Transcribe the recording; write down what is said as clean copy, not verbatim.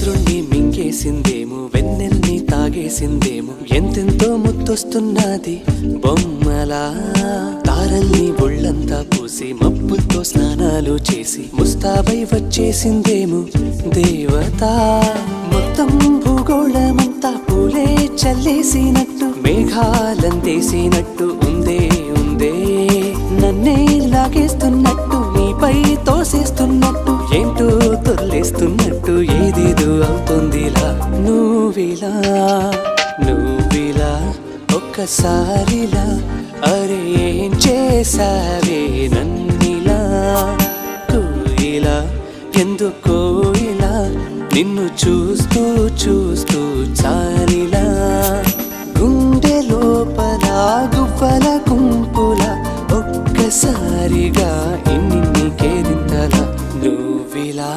చంద్రుణ్ణి మింగేసిందేమో, వెన్నెల్ని తాగేసిందేమో, ఎంతెంతో ముద్దొస్తున్నది బొమ్మలా. తారల్ని ఒళ్ళంతా పూసి మబ్బులతో స్నానాలు చేసి ముస్తాబై వచ్చేసిందేమో దేవత. మొత్తం భూగోళమంతా పూలే చల్లేసినట్టు, మేఘాలందేసినట్టు ఉందే ఉందే. నన్నే లాగేస్తున్నట్టు, నీపై తోసేస్తున్నట్టు, ఏంటో తొల్లేస్తున్నట్టు, ఏదేదో అవుతుందిలా. నువ్విలా నువ్విలా ఒక్కసారిలా, అరే ఏం చేసావే నన్నిలా. కోయిలా ఎందుకో ఇలా, నిన్ను చూస్తూ చూస్తూ చాలిలా. గుండె లోపల గువ్వల గుంపుల, ఒక్కసారిగా ఇన్ని కేరింతలా. నువ్విలా